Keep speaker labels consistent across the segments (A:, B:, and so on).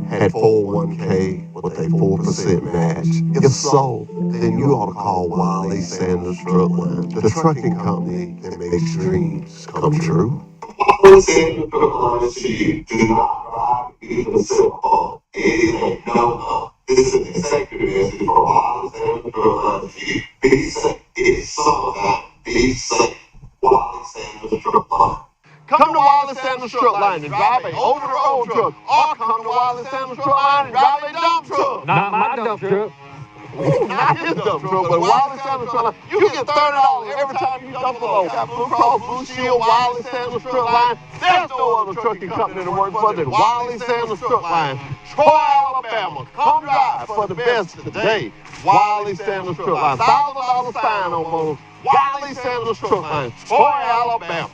A: had 401k with a 4% match? If so, then you ought to call Wiley Sanders Truck Line. The trucking company that makes dreams come true. Wiley Sanders Truck Line to you. Do not drive, even sip up. Anything, no. This is an executive message for Wiley Sanders Truck Line to you. Be safe. It's summertime. Be safe. Wiley Sanders Truck Line. Come to Wiley Sanders Truck Line and drive a over-the-road truck, or come to Wiley Sanders Truck Line and drive a dump truck.
B: Not my dump truck.
A: Ooh, not his dump truck, but Wiley Sanders Truck Line. You get $30 every time you dump a load. Got Blue Cross Blue Shield, Wiley Sanders Truck Line. There's no other trucking company to work for than Wiley Sanders Truck Line. Troy, Alabama. Come drive for the best today. Wiley Sanders Truck Line. $1,000 sign on those. Wiley Sanders Truck Line. Troy, Alabama.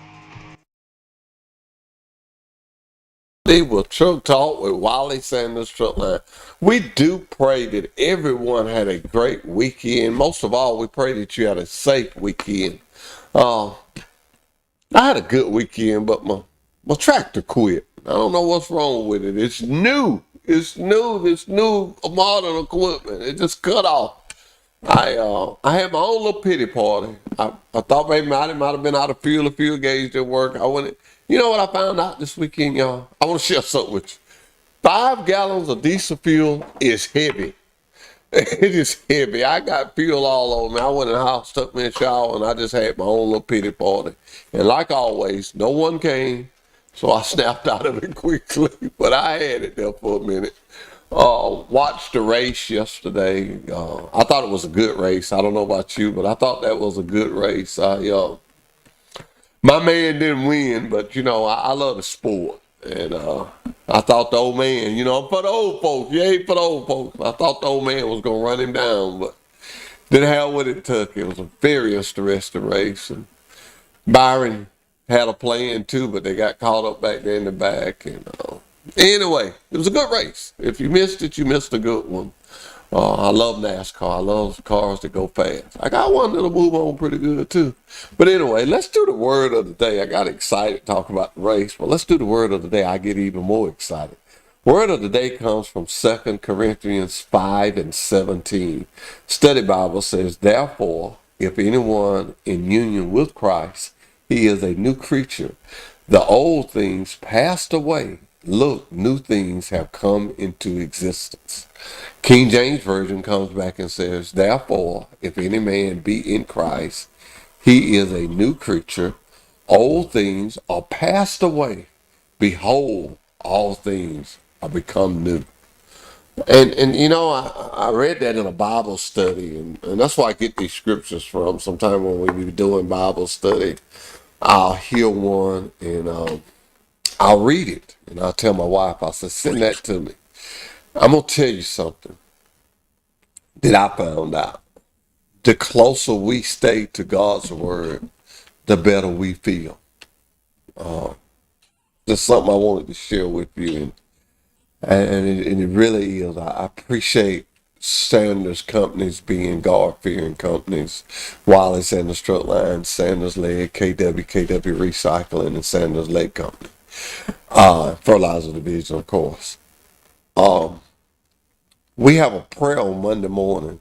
C: With Truck Talk with Wiley Sanders Truck Line. We do pray that everyone had a great weekend. Most of all, we pray that you had a safe weekend. I had a good weekend, but my tractor quit. I don't know what's wrong with it. It's new. It's new modern equipment. It just cut off. I had my own little pity party. I thought maybe I might have been out of fuel. The fuel gauge didn't work. I went. You know what I found out this weekend, y'all? I want to share something with you. 5 gallons of diesel fuel is heavy. It is heavy. I got fuel all over me. I went in the house, took me a shower, and I just had my own little pity party. And like always, no one came, so I snapped out of it quickly. But I had it there for a minute. Watched the race yesterday. I thought it was a good race. I don't know about you, but I thought that was a good race. My man didn't win, but, I love the sport. And I thought the old man, I'm for the old folks. You ain't for the old folks. I thought the old man was going to run him down, but didn't have what it took. It was a very interesting race. And Byron had a plan, too, but they got caught up back there in the back. And anyway, it was a good race. If you missed it, you missed a good one. I love NASCAR. I love cars that go fast. I got one that'll move on pretty good, too. But anyway, let's do the word of the day. I got excited talking about the race, but let's do the word of the day. I get even more excited. Word of the day comes from 2 Corinthians 5:17. Study Bible says, therefore, if anyone in union with Christ, he is a new creature. The old things passed away. Look, new things have come into existence. King James Version comes back and says, therefore, if any man be in Christ, he is a new creature. Old things are passed away. Behold, all things are become new. And I read that in a Bible study, and that's where I get these scriptures from. Sometime when we be doing Bible study, I'll hear one, and I'll read it, and I'll tell my wife, I said, send that to me. I'm going to tell you something that I found out. The closer we stay to God's word, the better we feel. That's something I wanted to share with you. And it really is. I appreciate Sanders companies being God-fearing companies. Wiley Sanders Truck Line, Sanders Leg, KW Recycling, and Sanders Leg Company. Fertilizer Division, of course. We have a prayer on Monday morning,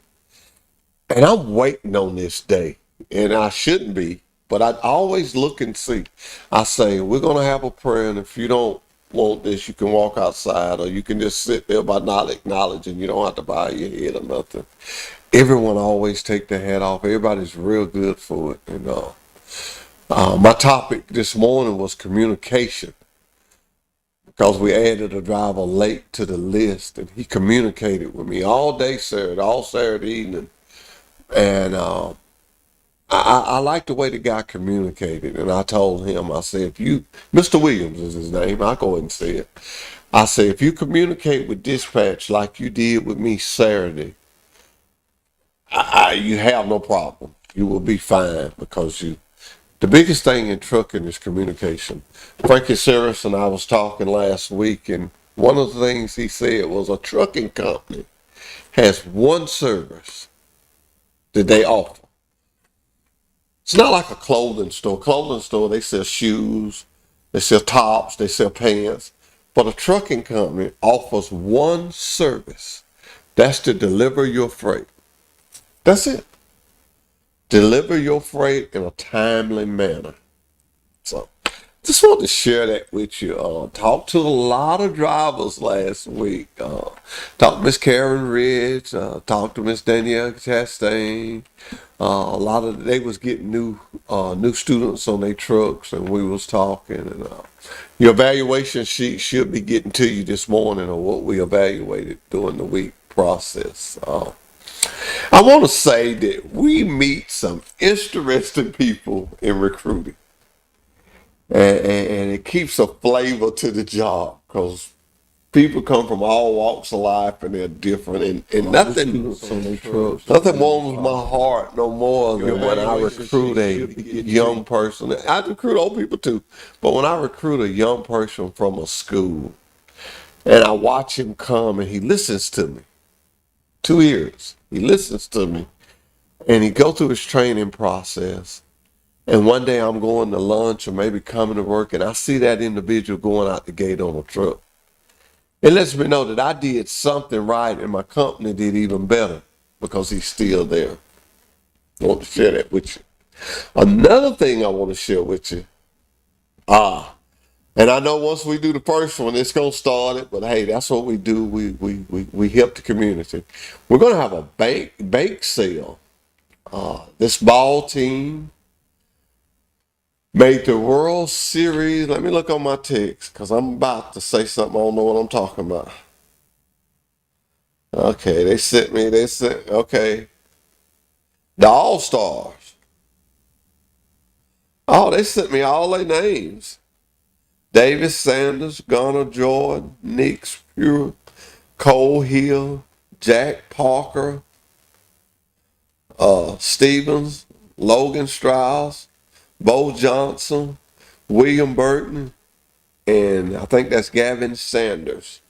C: and I'm waiting on this day, and I shouldn't be, but I always look and see. I say, we're going to have a prayer, and if you don't want this, you can walk outside, or you can just sit there by not acknowledging. You don't have to bow your head or nothing. Everyone always take their hat off. Everybody's real good for it. And my topic this morning was communication, because we added a driver late to the list, and he communicated with me all day Saturday, all Saturday evening. And I like the way the guy communicated, and I told him, I said, Mr. Williams is his name, I'll go ahead and say it. I said, if you communicate with dispatch like you did with me Saturday, you have no problem. You will be fine, because the biggest thing in trucking is communication. Frankie Saris and I was talking last week, and one of the things he said was a trucking company has one service that they offer. It's not like a clothing store. Clothing store, they sell shoes, they sell tops, they sell pants. But a trucking company offers one service. That's to deliver your freight. That's it. Deliver your freight in a timely manner. So, just wanted to share that with you. Talked to a lot of drivers last week. Talked to Miss Karen Ridge. Talked to Miss Danielle Chastain. They was getting new students on their trucks, and we was talking. And your evaluation sheet should be getting to you this morning on what we evaluated during the week process. I want to say that we meet some interesting people in recruiting. And it keeps a flavor to the job because people come from all walks of life and they're different. And nothing warms my heart no more than when I recruit a young person. I recruit old people too, but when I recruit a young person from a school and I watch him come and he listens to me, 2 years, he listens to me and he go through his training process. And one day I'm going to lunch or maybe coming to work and I see that individual going out the gate on a truck. It lets me know that I did something right and my company did even better because he's still there. I want to share that with you. Another thing I want to share with you. And I know once we do the first one, it's going to start it, but hey, that's what we do. We help the community. We're going to have a bake sale. This ball team made the World Series. Let me look on my text because I'm about to say something I don't know what I'm talking about. Okay, okay. The All-Stars. Oh, they sent me all their names. Davis Sanders, Gunnar Jordan, Nick Pure, Cole Hill, Jack Parker, Stevens, Logan Strauss, Bo Johnson, William Burton, and I think that's Gavin Sanders.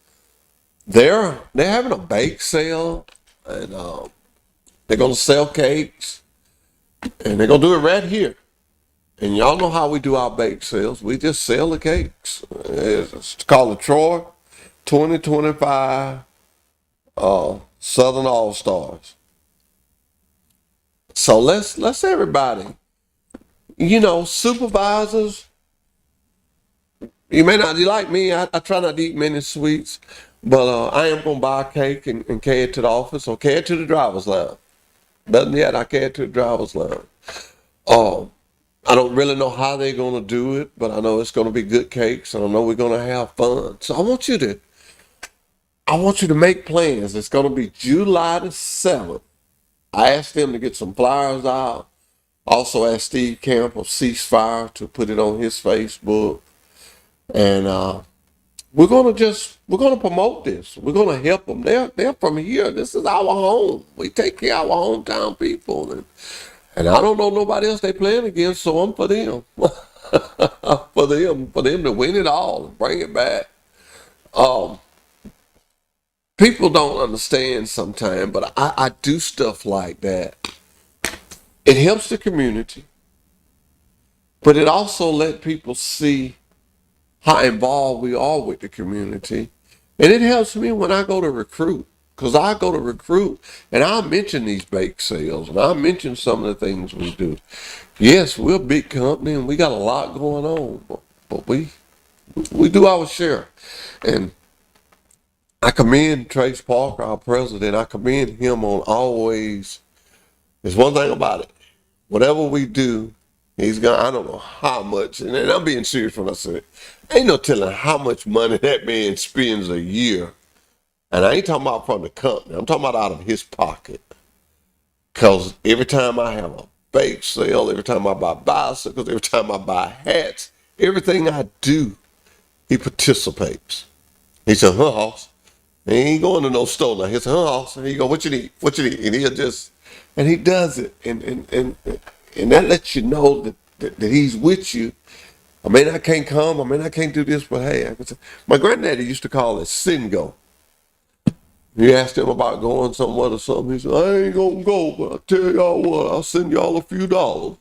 C: They're having a bake sale, and they're gonna sell cakes, and they're gonna do it right here. And y'all know how we do our bake sales. We just sell the cakes. It's called the Troy 2025 Southern All Stars. So let's everybody, supervisors. You may not be like me. I try not to eat many sweets, but I am going to buy a cake and carry it to the office or carry it to the driver's line. Better than yet, I carry it to the driver's line. I don't really know how they're going to do it, but I know it's going to be good cakes, and I know we're going to have fun. So I want you to make plans. It's going to be July the 7th. I asked them to get some flyers out. Also asked Steve Camp of Ceasefire to put it on his Facebook. And we're gonna promote this. We're gonna help them. They're from here. This is our home. We take care of our hometown people, and I don't know nobody else they playing against, so I'm for them. for them to win it all and bring it back. People don't understand sometimes, but I do stuff like that. It helps the community, but it also let people see how involved we are with the community. And it helps me when I go to recruit, because I go to recruit and I mention these bake sales and I mention some of the things we do. Yes, we're a big company and we got a lot going on, but we do our share. And I commend Trace Parker, our president. I commend him on always. There's one thing about it. Whatever we do, he's gonna, I don't know how much, and I'm being serious when I say it. Ain't no telling how much money that man spends a year. And I ain't talking about from the company. I'm talking about out of his pocket. Because every time I have a bake sale, every time I buy bicycles, every time I buy hats, everything I do, he participates. He said, hoss. He ain't going to no store now. He said, hoss. And he go, what you need? What you need? And he'll just, and he does it. And that lets you know that he's with you. I mean, I can't come. I mean, I can't do this, but hey, I can say. My granddaddy used to call it Singo. You asked him about going somewhere or something. He said, I ain't gonna go, but I'll tell y'all what, I'll send y'all a few dollars.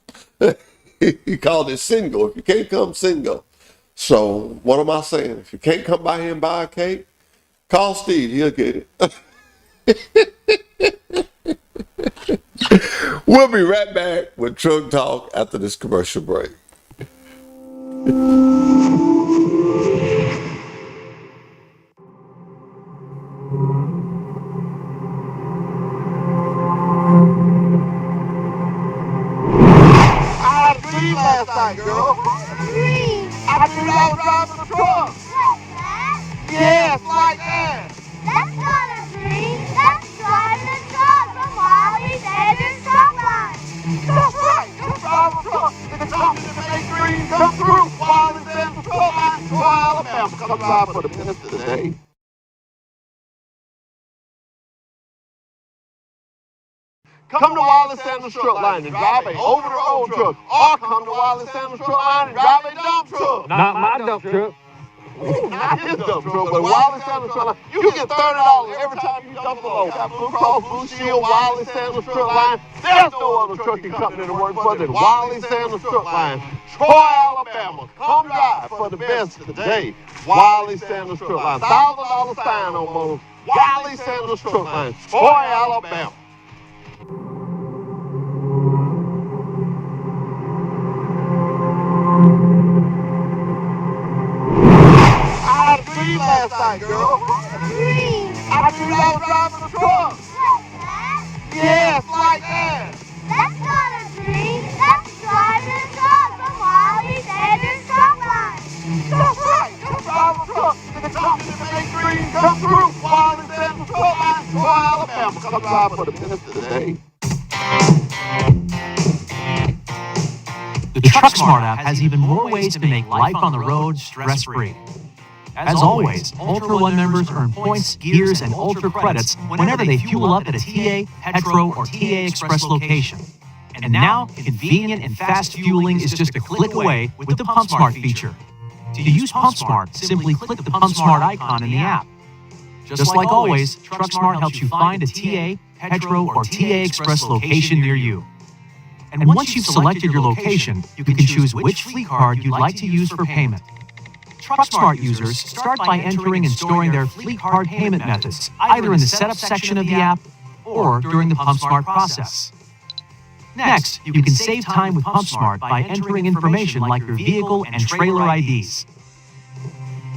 C: He called it Singo. If you can't come, Singo. So what am I saying? If you can't come by here and buy a cake, call Steve. He'll get it. We'll be right back with Truck Talk after this commercial break.
A: I had a dream last night, girl. I dreamed I was driving a truck. Yes, like that.
B: That's not a dream. That's driving a truck from Wiley Sanders Truck Line.
A: That's right. Just drive a truck. It's something to make dreams come true. While it's in the truck line, Troy, Alabama. Come by for the minutes today. Come to Wiley Sanders Truck Line and drive a over-the-road truck. Or come to Wiley Sanders Truck Line and drive a dump truck.
D: Not my dump truck.
A: Ooh, not his dump truck, but Wiley Sanders Truck Line. You get $30 every time you dump a load. Got Blue Cross Blue Shield, Wiley Sanders Truck Line. There's no other trucking company to work for than Wiley Sanders Truck Line. Troy, Alabama. Come drive for the best today. Wiley Sanders Truck Line. $1,000 sign on motors. Wiley Sanders Truck Line. Troy, Alabama. I had a dream last night, girl. I dreamed I was driving a truck. Yes, like that.
B: That's not a dream. That's driving a truck from Wiley Sanders Truck Line.
A: That's right. Just drive a truck. It's something to make dreams come true. While it's in the truck line, Troy, Alabama. Come drive for the minutes today.
D: The TruckSmart app has even more ways to make life on the road stress-free. As always, Ultra One members earn points, gears, and Ultra credits whenever they fuel up at a TA, Petro, or TA Express location. And now, convenient and fast fueling is just a click away with the PumpSmart feature. To use PumpSmart, simply click the PumpSmart icon in the app. Just like always, TruckSmart helps you find a TA, Petro, or TA Express location near you. And once you've selected your location, you can choose which fleet card you'd like to use for payment. TruckSmart users start by entering and storing their fleet card payment methods, either in the setup section of the app or during the PumpSmart process. Next, you can save time with PumpSmart by entering information like your vehicle and trailer IDs.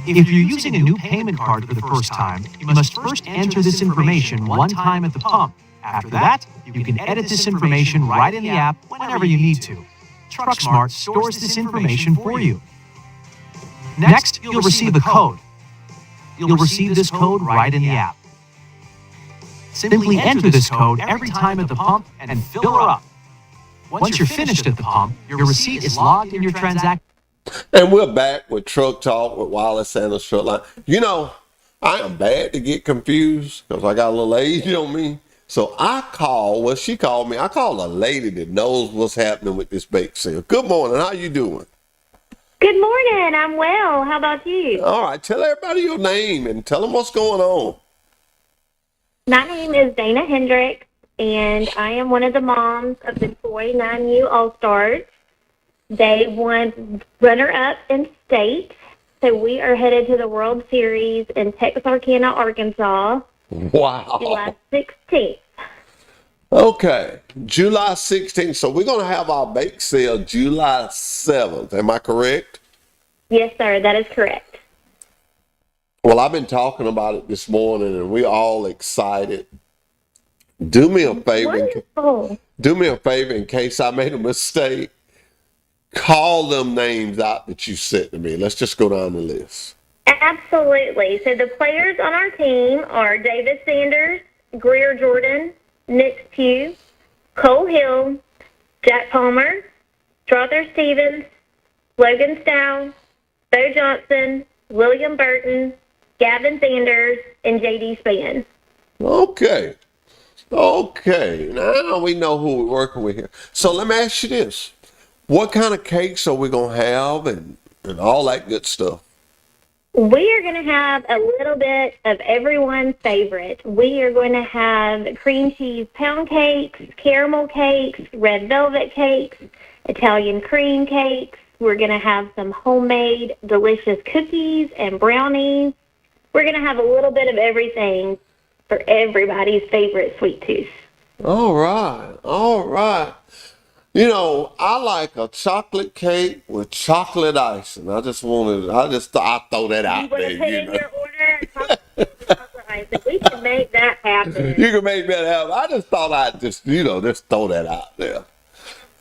D: If you're using a new payment card for the first time, you must first enter this information one time at the pump. After that, you can edit this information right in the app whenever you need to. TruckSmart stores this information for you. Next, you'll receive a code. You'll receive this code right in the app. Simply enter this code every time at the pump and fill her up. Once you're finished at the pump, your receipt is logged in your transaction.
C: And we're back with Truck Talk with Wiley Sanders Truck Line. You know, I am bad to get confused because I got a little age on me. So she called me. I called a lady that knows what's happening with this bake sale. Good morning. How you doing?
E: Good morning. I'm well. How about you?
C: All right. Tell everybody your name and tell them what's going on.
E: My name is Dana Hendricks, and I am one of the moms of the Troy 9U All-Stars. They won runner-up in state, so we are headed to the World Series in Texarkana, Arkansas.
C: Wow.
E: July 16th.
C: Okay. July 16th. So we're going to have our bake sale July 7th. Am I correct?
E: Yes, sir. That is correct.
C: Well, I've been talking about it this morning, and we're all excited. Do me a favor.
E: Wonderful.
C: Do me a favor in case I made a mistake. Call them names out that you sent to me. Let's just go down the list.
E: Absolutely. So the players on our team are David Sanders, Greer Jordan, Nick Pugh, Cole Hill, Jack Palmer, Strother Stevens, Logan Stow, Bo Johnson, William Burton, Gavin Sanders, and J.D. Spann.
C: Okay. Now we know who we're working with here. So let me ask you this. What kind of cakes are we going to have and all that good stuff?
E: We are going to have a little bit of everyone's favorite. We are going to have cream cheese pound cakes, caramel cakes, red velvet cakes, Italian cream cakes, We're going to have some homemade delicious cookies and brownies. We're going to have a little bit of everything for everybody's favorite sweet tooth.
C: All right. All right. You know, I like a chocolate cake with chocolate icing. I throw that out
E: You want
C: there.
E: to put
C: You
E: in
C: know,
E: your order chocolate icing. We can make that happen.
C: you can make that happen. I just thought I'd just throw that out there.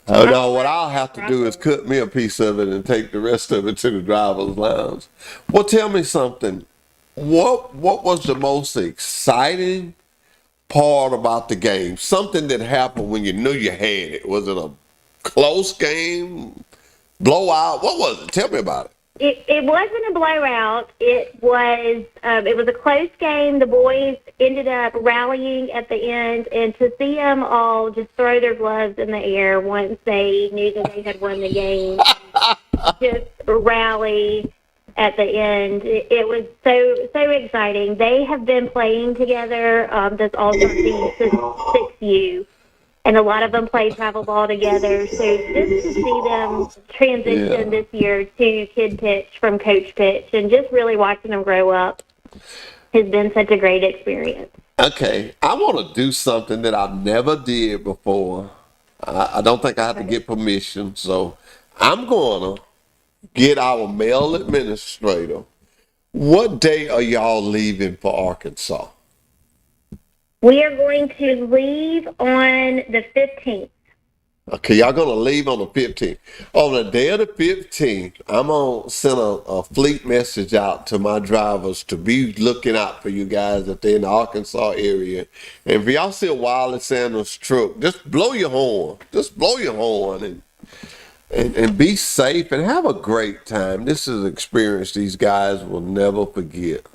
C: No, what I'll have to do is cut me a piece of it and take the rest of it to the driver's lounge. Well, tell me something. What was the most exciting part about the game? Something that happened when you knew you had it. Was it a close game, blowout? What was it? Tell me about it.
E: It wasn't a blowout. It was a close game. The boys ended up rallying at the end, and to see them all just throw their gloves in the air once they knew that they had won the game, just rally at the end. It was so exciting. They have been playing together, this all-star team since 6U. And a lot of them play travel ball together. So just to see them transition this year to kid pitch from coach pitch and just really watching them grow up has been such a great experience.
C: Okay, I want to do something that I've never did before. I don't think I have to get permission, so I'm going to get our male administrator. What day are y'all leaving for Arkansas?
E: We are going to leave on the 15th.
C: Okay, y'all going to leave on the 15th. On the day of the 15th, I'm going to send a fleet message out to my drivers to be looking out for you guys if they're in the Arkansas area. And if y'all see a Wiley Sanders truck, just blow your horn. Just blow your horn and be safe and have a great time. This is an experience these guys will never forget.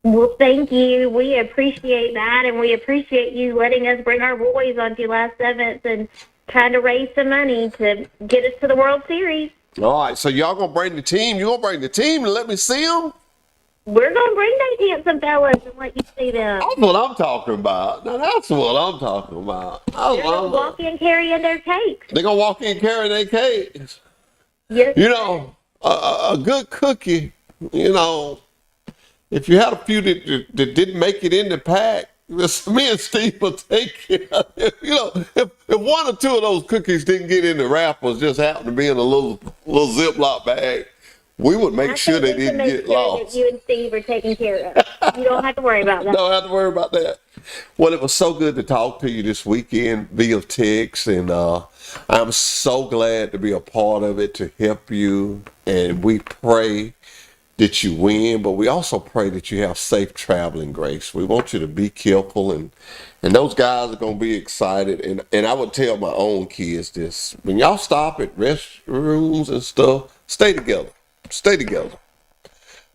E: Well, thank you. We appreciate that, and we appreciate you letting us bring our boys on July 7th and trying to raise some money to get us to the World Series.
C: All right, so y'all going to bring the team? You going to bring the team and let me see them?
E: We're going to bring those handsome fellas and let you see them.
C: That's what I'm talking about. Now, that's what I'm talking about.
E: They're going to walk in carrying their cakes.
C: They're going to walk in carrying their cakes.
E: Yes.
C: You know, a good cookie, you know, if you had a few that didn't make it in the pack, me and Steve will take care of it. You know, if one or two of those cookies didn't get in the wrappers, just happened to be in a little Ziploc bag, we would make sure they didn't get lost.
E: That you and Steve are taking care of. You don't have to worry about that.
C: Don't have to worry about that. Well, it was so good to talk to you this weekend via text, and I'm so glad to be a part of it to help you. And we pray that you win, but we also pray that you have safe traveling, Grace. We want you to be careful, and those guys are going to be excited. And I would tell my own kids this: when y'all stop at restrooms and stuff, stay together. Stay together.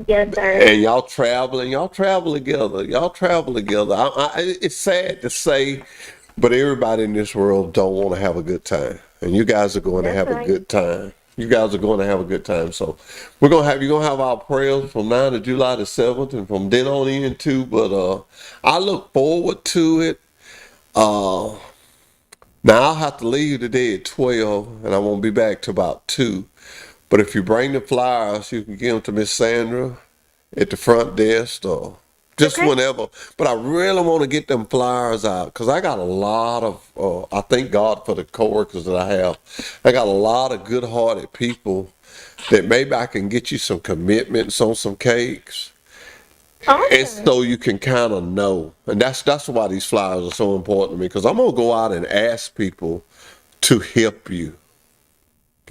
E: Yes, sir.
C: And y'all travel together. Y'all travel together. It's sad to say, but everybody in this world don't want to have a good time, and you guys are going to have a good time. You guys are going to have a good time. So you're gonna have our prayers from now to July the 7th and from then on in too. But I look forward to it. Now I'll have to leave today at 12 and I won't be back till about 2. But if you bring the flyers, you can give them to Miss Sandra at the front desk or just whenever. But I really want to get them flyers out because I got a lot of, I thank God for the coworkers that I have. I got a lot of good-hearted people that maybe I can get you some commitments on some cakes.
E: Awesome.
C: And so you can kind of know. And that's why these flyers are so important to me because I'm going to go out and ask people to help you.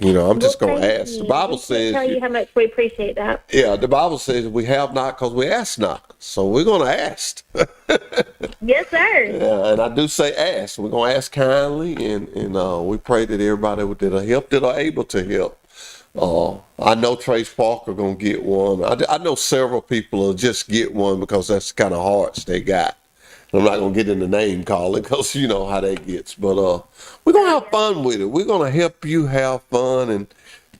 C: You know, I'm just going to ask. The Bible says...
E: tell you how much we appreciate that.
C: Yeah, the Bible says we have not because we ask not. So we're going to ask.
E: Yes, sir.
C: Yeah, and I do say ask. We're going to ask kindly, and we pray that everybody that are helped that are able to help. I know Trace Parker going to get one. I know several people will just get one because that's the kind of hearts they got. I'm not going to get into name calling because you know how that gets. But we're going to have fun with it. We're going to help you have fun. And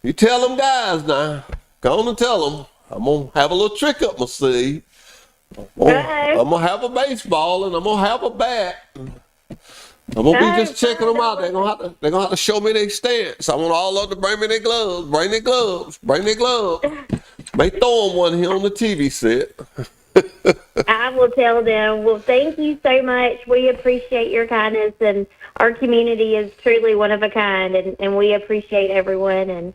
C: you tell them guys now. Go on and tell them. I'm going to have a little trick up my sleeve. I'm going to have a baseball and I'm going to have a bat. I'm gonna be just
E: Oh,
C: checking them out. They're gonna have to show me their stance. I want all of them to bring me their gloves. Bring their gloves. Bring their gloves. May throw them one here on the TV set.
E: I will tell them. Well, thank you so much. We appreciate your kindness, and our community is truly one of a kind, and we appreciate everyone and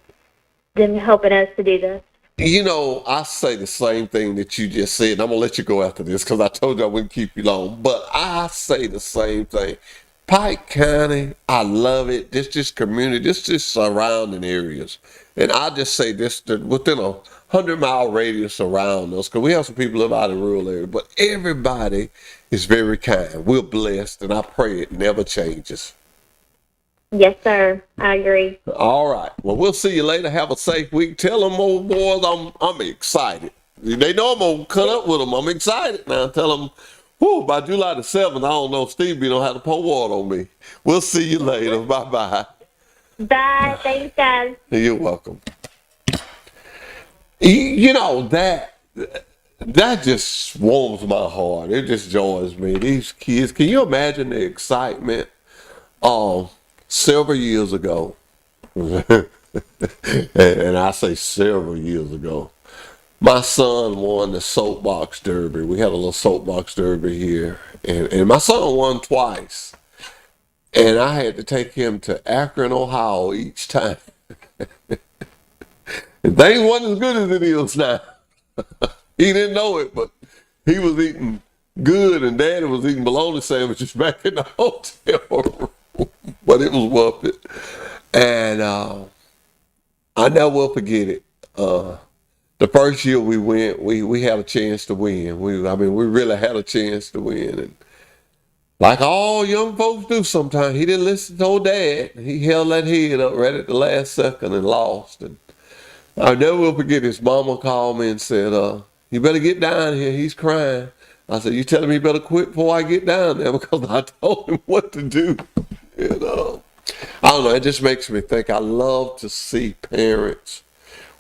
E: them helping us to do this.
C: You know, I say the same thing that you just said. And I'm gonna let you go after this because I told you I wouldn't keep you long. But I say the same thing. Pike County, I love it. This community, this surrounding areas, and I just say this that within a 100-mile radius around us, because we have some people live out in rural areas, but everybody is very kind. We're blessed, and I pray it never changes.
E: Yes, sir. I agree.
C: All right. Well, we'll see you later. Have a safe week. Tell them old boys I'm excited. They know I'm gonna cut up with them. I'm excited now. Tell them, whoo, by July the 7th, I don't know if Stevie don't have to pour water on me. We'll see you later. Bye-bye.
E: Bye. Thanks, guys.
C: You're welcome. You know, that just warms my heart. It just joys me. These kids, can you imagine the excitement? Several years ago, and I say several years ago, my son won the soapbox derby. We had a little soapbox derby here, and my son won twice. And I had to take him to Akron, Ohio each time. And things wasn't as good as it is now. He didn't know it, but he was eating good, and Daddy was eating bologna sandwiches back in the hotel room. But it was worth it. And I never will forget it. The first year we went, we had a chance to win. We really had a chance to win. And like all young folks do sometimes, he didn't listen to old Dad. He held that head up right at the last second and lost. And I never will forget his mama called me and said, you better get down here. He's crying. I said, you telling me he better quit before I get down there, because I told him what to do. You know, I don't know. It just makes me think. I love to see parents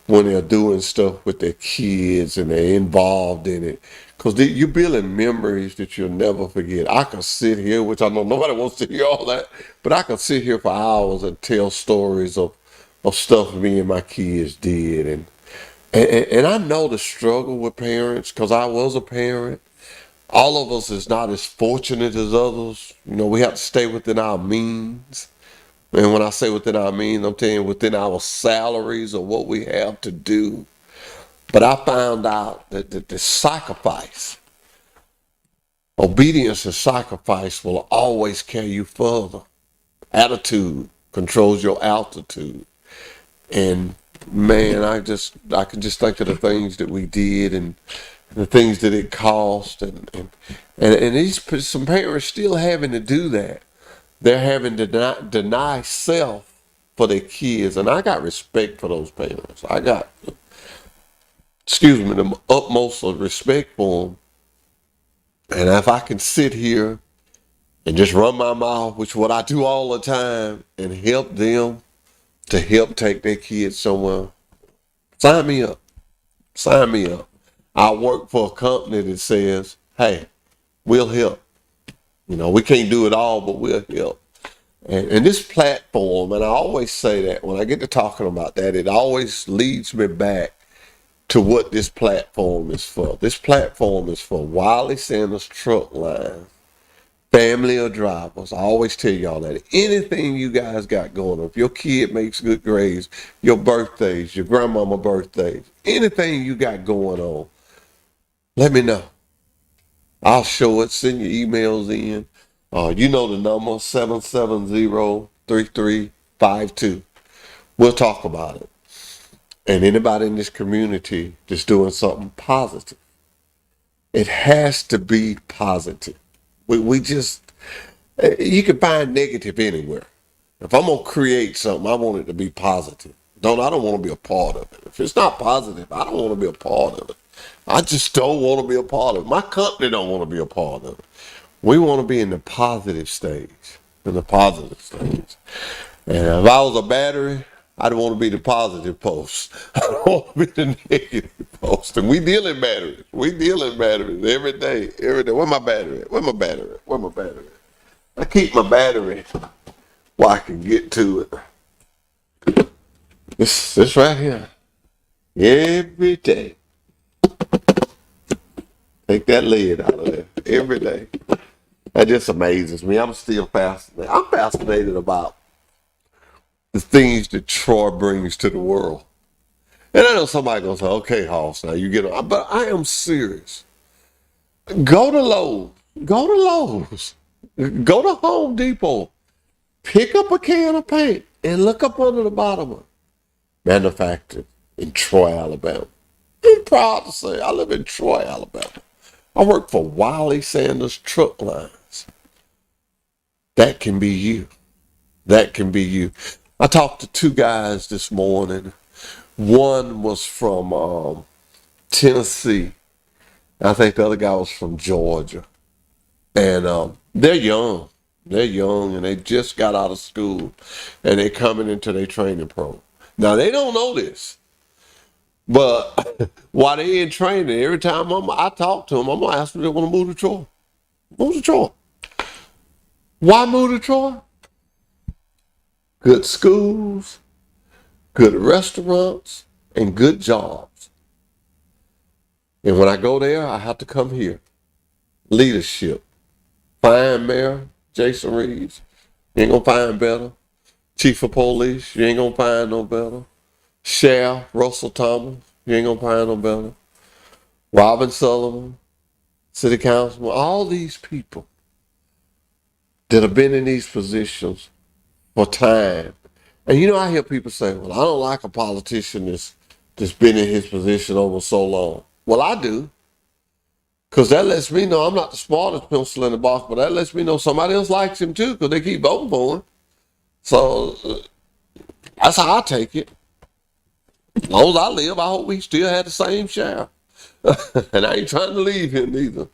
C: when they're doing stuff with their kids and they're involved in it, because you're building memories that you'll never forget. I could sit here, which I know nobody wants to hear all that, but I could sit here for hours and tell stories of stuff me and my kids did, and I know the struggle with parents because I was a parent. All of us is not as fortunate as others. You know, we have to stay within our means. And when I say within our means, I'm telling you within our salaries or what we have to do. But I found out that the sacrifice, obedience and sacrifice will always carry you further. Attitude controls your altitude. And man, I can just think of the things that we did and the things that it cost, and some parents still having to do that. They're having to deny self for their kids, and I got respect for those parents. I got, the utmost of respect for them. And if I can sit here and just run my mouth, which is what I do all the time, and help them to help take their kids somewhere, sign me up. Sign me up. I work for a company that says, hey, we'll help. You know, we can't do it all, but we'll help. And this platform, and I always say that when I get to talking about that, it always leads me back to what this platform is for. This platform is for Wiley Sanders Truck Line, family of drivers. I always tell y'all that. Anything you guys got going on, if your kid makes good grades, your birthdays, your grandmama birthdays, anything you got going on, let me know. I'll show it. Send your emails in. You know the number, 770-3352. We'll talk about it. And anybody in this community that's doing something positive, it has to be positive. We just, you can find negative anywhere. If I'm going to create something, I want it to be positive. I don't want to be a part of it. If it's not positive, I don't want to be a part of it. I just don't want to be a part of it. My company don't want to be a part of it. We want to be in the positive stage. In the positive stage. And if I was a battery, I don't want to be the positive post. I don't want to be the negative post. And we deal in batteries. We deal in batteries every day. Every day. Where my battery at? Where my battery at? Where my battery at? I keep my battery where I can get to it. This right here. Every day. Take that lid out of there. Every day. That just amazes me. I'm still fascinated. I'm fascinated about the things that Troy brings to the world. And I know somebody gonna say, okay, Hoss, now you get on. But I am serious. Go to Lowe's. Go to Lowe's. Go to Home Depot. Pick up a can of paint and look up under the bottom of it. Manufactured in Troy, Alabama. I'm proud to say I live in Troy, Alabama. I work for Wiley Sanders Truck Lines. That can be you. That can be you. I talked to two guys this morning. One was from Tennessee. I think the other guy was from Georgia. And they're young. They're young and they just got out of school. And they're coming into their training program. Now, they don't know this. But while they're in training, every time I talk to them, I'm going to ask them if they want to move to Troy. Move to Troy. Why move to Troy? Good schools, good restaurants, and good jobs. And when I go there, I have to come here. Leadership. Fine Mayor Jason Reeves. You ain't going to find better. Chief of Police. You ain't going to find no better. Sheriff Russell Thomas. You ain't going to find no better. Robin Sullivan. City Councilman. All these people that have been in these positions for time. And you know, I hear people say, well, I don't like a politician that's been in his position over so long. Well, I do. Because that lets me know I'm not the smartest pencil in the box, but that lets me know somebody else likes him too because they keep voting for him. So that's how I take it. As long as I live, I hope we still have the same sheriff. And I ain't trying to leave him either.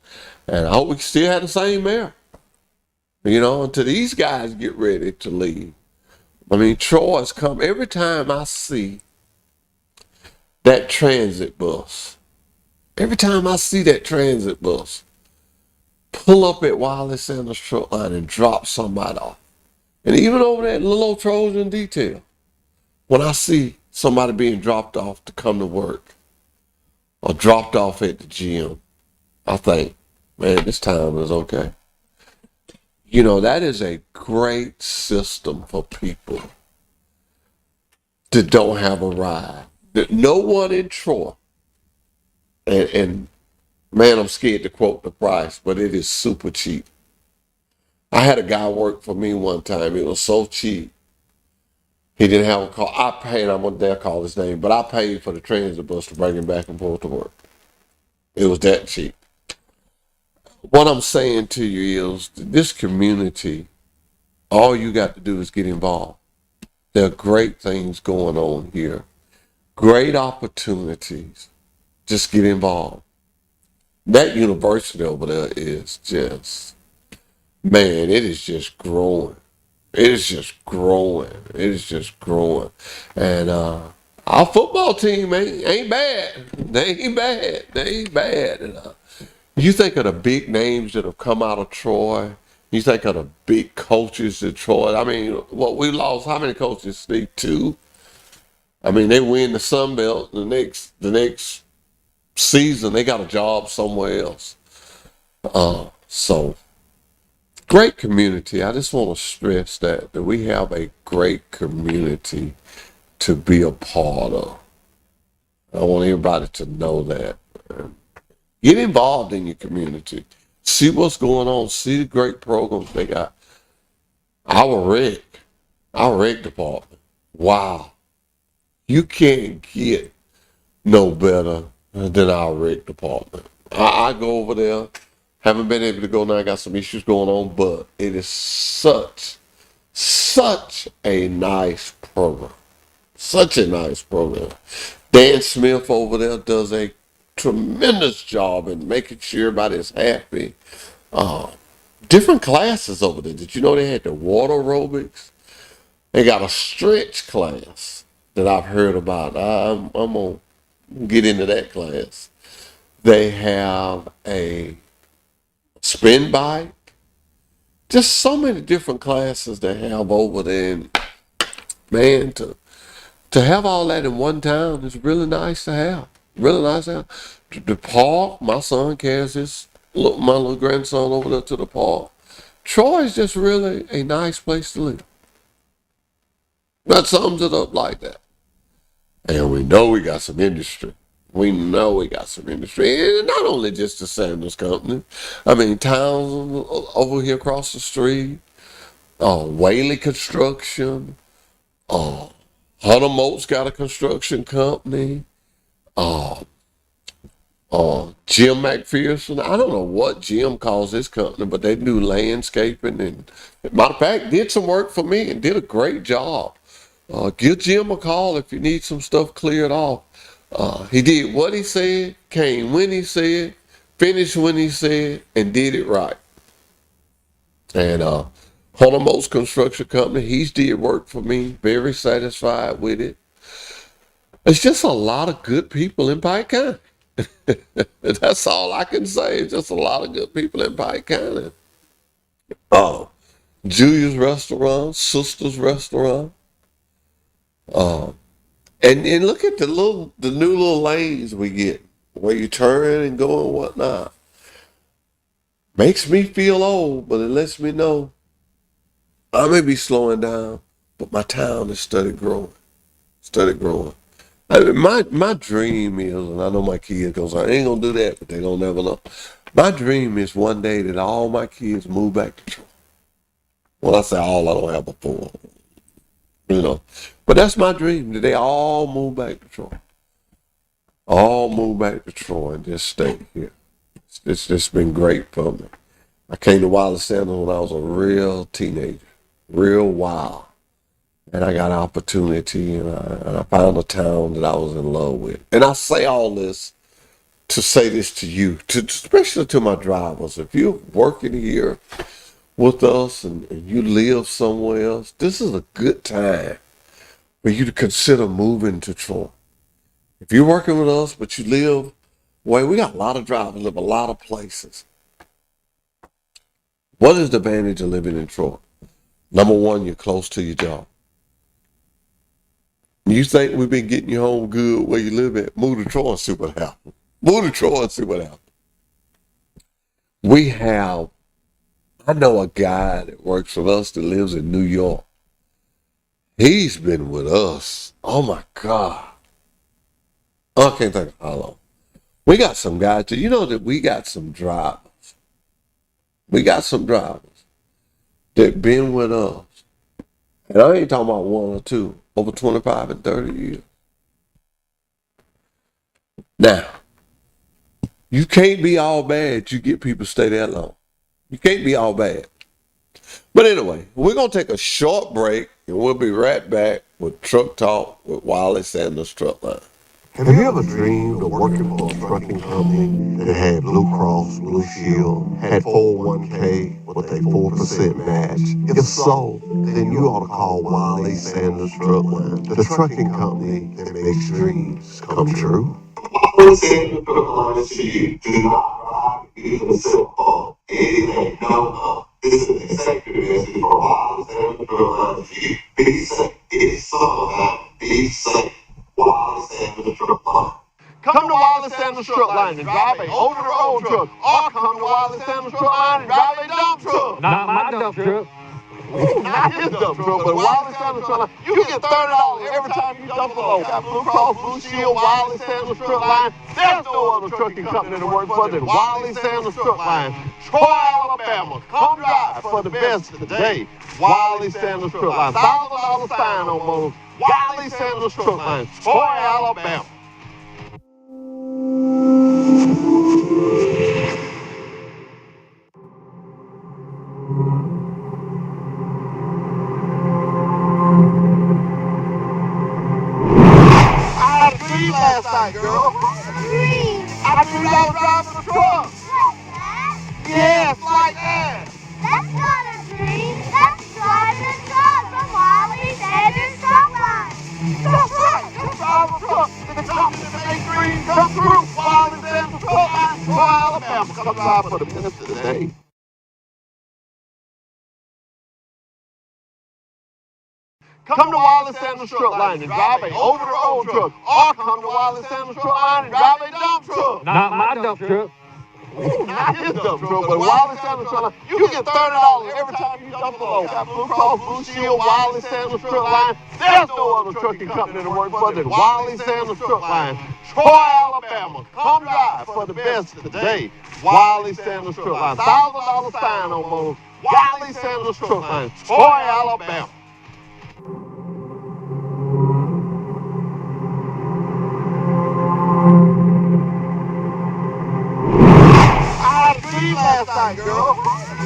C: And I hope we still have the same mayor. You know, until these guys get ready to leave. I mean, Troy's come. Every time I see that transit bus, pull up at Wiley Sanders Truck Line and drop somebody off. And even over that little old Trojan detail, when I see somebody being dropped off to come to work or dropped off at the gym, I think, man, this time is okay. You know, that is a great system for people that don't have a ride. That no one in Troy, and man, I'm scared to quote the price, but it is super cheap. I had a guy work for me one time. It was so cheap. He didn't have a car. I paid, I won't dare call his name, but I paid for the transit bus to bring him back and forth to work. It was that cheap. What I'm saying to you is this community, all you got to do is get involved. There are great things going on here. Great opportunities. Just get involved. That university over there is just, man, it is just growing. It is just growing. It is just growing. And our football team ain't bad. They ain't bad. They ain't bad. And, you think of the big names that have come out of Troy. You think of the big coaches at Troy. I mean, what we lost, how many coaches, Steve? 2? I mean, they win the Sun Belt. The next season, they got a job somewhere else. So, great community. I just want to stress that we have a great community to be a part of. I want everybody to know that. Get involved in your community. See what's going on. See the great programs they got. Our rec department. Wow. You can't get no better than our rec department. I go over there. Haven't been able to go now. I got some issues going on, but it is such a nice program. Such a nice program. Dan Smith over there does a tremendous job in making sure everybody's happy. Different classes over there. Did you know they had the water aerobics? They got a stretch class that I've heard about. I'm going to get into that class. They have a spin bike. Just so many different classes they have over there. And man, to have all that in one town is really nice to have. Really nice to have. The park, my son carries my little grandson over there to the park. Troy is just really a nice place to live. That sums it up like that. And we know we got some industry. We know we got some industry. And not only just the Sanders Company. I mean, towns over here across the street. Wiley Construction. Hunter Moat's got a construction company. Jim McPherson. I don't know what Jim calls his company, but they do landscaping. And matter of fact, did some work for me and did a great job. Give Jim a call if you need some stuff cleared off. He did what he said, came when he said, finished when he said, and did it right. And Hunter Moat's construction company, he's did work for me. Very satisfied with it. It's just a lot of good people in Pike County. That's all I can say. It's just a lot of good people in Pike County. Julia's Restaurant, Sister's Restaurant. And look at the new little lanes we get where you turn and go and whatnot. Makes me feel old, but it lets me know I may be slowing down, but my town is steady growing. Steady growing. I mean, my dream is, and I know my kids goes, I ain't gonna do that, but they don't never know. My dream is one day that all my kids move back to Troy. Well, I say all, I don't have a full, But that's my dream, that they all move back to Troy. All move back to Troy and just stay here. It's just been great for me. I came to Wiley Sanders when I was a real teenager, real wild. And I got an opportunity, and I found a town that I was in love with. And I say all this to say this to you, especially to my drivers. If you're working here with us and you live somewhere else, this is a good time for you to consider moving to Troy. If you're working with us, but you live, we got a lot of drivers, live a lot of places. What is the advantage of living in Troy? Number one, you're close to your job. You think we've been getting you home good where you live at? Move to Troy and see what happens. Move to Troy and see what happens. I know a guy that works for us that lives in New York. He's been with us. Oh my God. I can't think of how long. We got some guys, you know that we got some drivers. We got some drivers that been with us. And I ain't talking about one or two, over 25 and 30 years. Now, you can't be all bad. You get people to stay that long. You can't be all bad. But anyway, we're going to take a short break, and we'll be right back with Truck Talk with Wiley Sanders Truck Line.
A: Have you ever dreamed of working for a trucking company that had Blue Cross, Blue Shield, had 401k with a 4% match? If so, then you ought to call Wiley Sanders Truck Line, the trucking company that makes dreams come true. Wiley Sanders Truck Line is to you. Do not drive using a cell phone. Anything, no. This is an executive message for Wiley Sanders Truck Line to you. Be safe. It's summertime. Be safe. Wiley Sanders Truck Line. Come to Wiley Sanders Truck Line and drive a over-the-road truck, or come to Wiley Sanders Truck Line and drive a dump truck.
F: Not my dump truck.
A: Not his dump truck, but Wiley Sanders Truck Line. You get $30 every time you dump a load. Got Blue Cross, Blue Shield, Wiley Sanders Truck Line. There's no other trucking company to work for than Wiley Sanders Truck Line. Troy, Alabama. Come drive for the best today. Wiley Sanders Truck Line. $1,000 sign on motors. Wiley Sanders Truck Line, Troy, Alabama. I had a dream last night, girl.
B: Dream.
A: I dreamed I was driving a truck.
B: Like that?
A: Yes, like that.
B: That's not a dream. That's driving a truck from Wiley Sanders Truck Line.
A: That's right. You're driving a truck. The company that makes dreams come true. Wiley Sanders Truck Line, Troy, Alabama. Come drive for the best today. come to Wiley Sanders Truck Line and drive a over-the-road truck, or come to Wiley Sanders Truck Line and drive a dump truck.
F: Not my dump truck.
A: Ooh, not his dump truck, but Wiley Sanders Truck Line. You get $30 every time you dump a load. Got Blue Cross Blue Shield, Wiley Sanders Truck Line. There's no other trucking company to work for than Wiley Sanders Truck Line. Troy, Alabama. Come drive for the best today. Wiley Sanders Truck Line. $1,000 sign on those. Wiley Sanders Truck Line. Troy, Alabama. I had a dream last night, girl.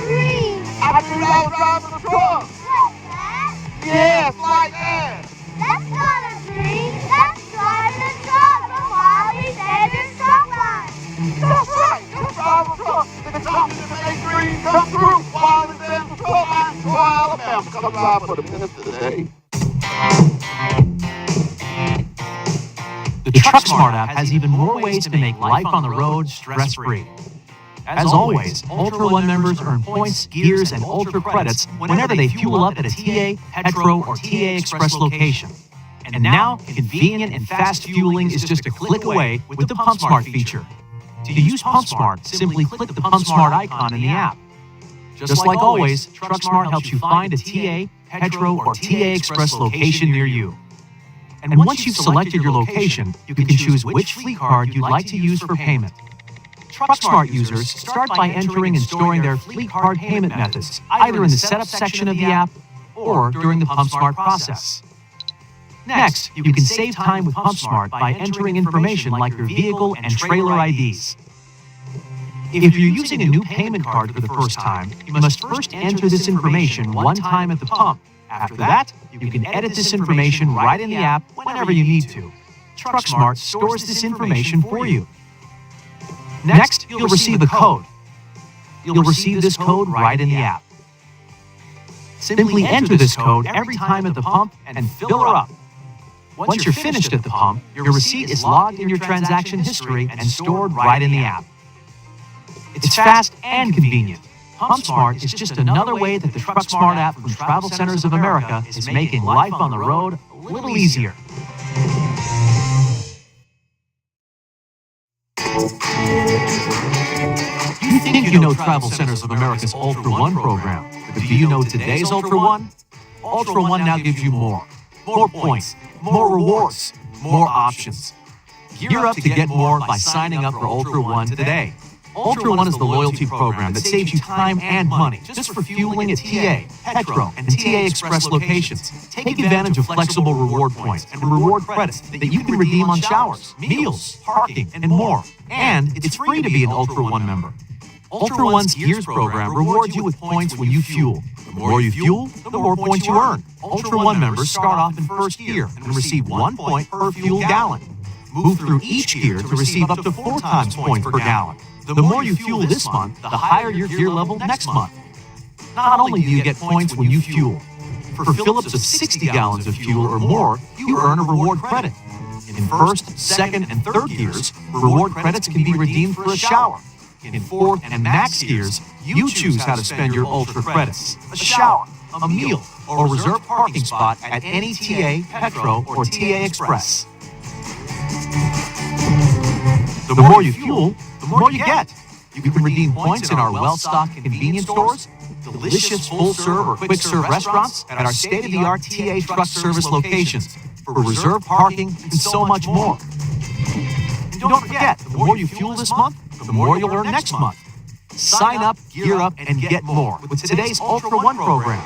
B: Dream.
A: I dreamed I was driving a truck.
B: Like that?
A: Yes, like that.
B: That's not a dream. That's driving a truck on Wiley Sanders Truck Line.
A: That's right. You drive a truck. The company that makes dreams come true. Wiley Sanders Truck Line, Troy, Alabama. Come drive for the best today.
D: The TruckSmart app has even more ways to make life on the road stress-free. As always, Ultra One members earn points, gears, and Ultra credits whenever they fuel up at a TA, Petro, or TA Express location. And now, convenient and fast fueling is just a click away with the PumpSmart feature. To use PumpSmart, simply click the PumpSmart icon in the app. Just like always, TruckSmart helps you find a TA, Petro, or TA Express location near you. And once you've selected your location, you can choose which fleet card you'd like to use for payment. TruckSmart users start by entering and storing their fleet card payment methods, either in the setup section of the app or during the PumpSmart process. Next, you can save time with PumpSmart by entering information like your vehicle and trailer IDs. If you're using a new payment card for the first time, you must first enter this information one time at the pump. After that, you can edit this information right in the app whenever you need to. TruckSmart stores this information for you. Next, you'll receive a code. You'll receive this code right in the app. Simply enter this code every time at the pump and fill her up. Once you're finished at the pump, your receipt is logged in your transaction history and stored right in the app. It's fast and convenient. PumpSmart is just another way that the TruckSmart app from Travel Centers of America is making life on the road a little easier. You think you know Travel Centers of America's Ultra One program, but do you know today's Ultra One? Ultra One now gives you more. More points, more rewards, more options. Gear up to get more by signing up for Ultra One today. Ultra One is the loyalty program that saves you time and money just for fueling at TA, Petro, and TA Express locations. Take advantage of flexible reward points and reward credits that you can redeem on showers, meals, parking, and more. And it's free to be an Ultra One member. Ultra One's Gears program rewards you with points when you fuel. The more you fuel, the more points you earn. Ultra One members start off in first gear and receive 1 point per fuel gallon. Move through each gear to receive up to 4 times points per gallon. The more you fuel this month, the higher your gear level next month. Not only do you get points when you fuel, for fill-ups of 60 gallons of fuel or more, you earn a reward credit. In first, second, and third gears, reward credits can be redeemed for a shower. In fourth and max gears, you choose how to spend your Ultra credits: a shower, a meal, or a reserved parking spot at any TA, Petro, or TA Express. The more you fuel, the more you get. You can redeem points in our well-stocked convenience stores, delicious full-serve or quick-serve restaurants, at our state-of-the-art TA truck service locations, for reserved parking, and so much more. And don't forget, the more you fuel this month, the more you'll earn next month. Sign up, gear up, and get more with today's Ultra One program.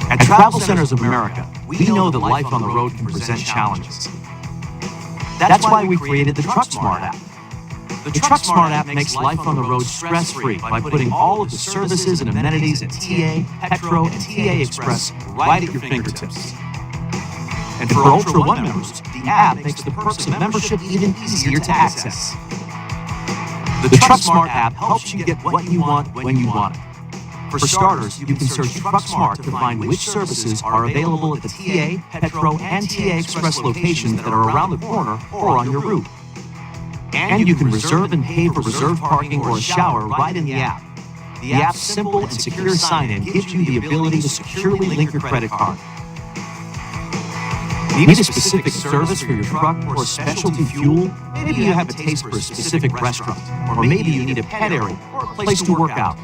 D: At Travel Centers of America, we know that life on the road can present challenges. That's why we created the TruckSmart app. The TruckSmart app makes life on the road stress-free by putting all of the services and amenities at TA, Petro, and TA Express right at your fingertips. And for Ultra One members, the app makes the perks of membership even easier to access. The TruckSmart app helps you get what you want when you want it. For starters, you can search TruckSmart to find which services are available at the TA, Petro, and TA Express locations that are around the corner or on your route. And you can reserve and pay for reserved parking or a shower right in the app. The app's simple and secure sign-in gives you the ability to securely link your credit card. Need a specific service for your truck or specialty fuel? Maybe you have a taste for a specific restaurant, or maybe you need a pet area or a place to work out.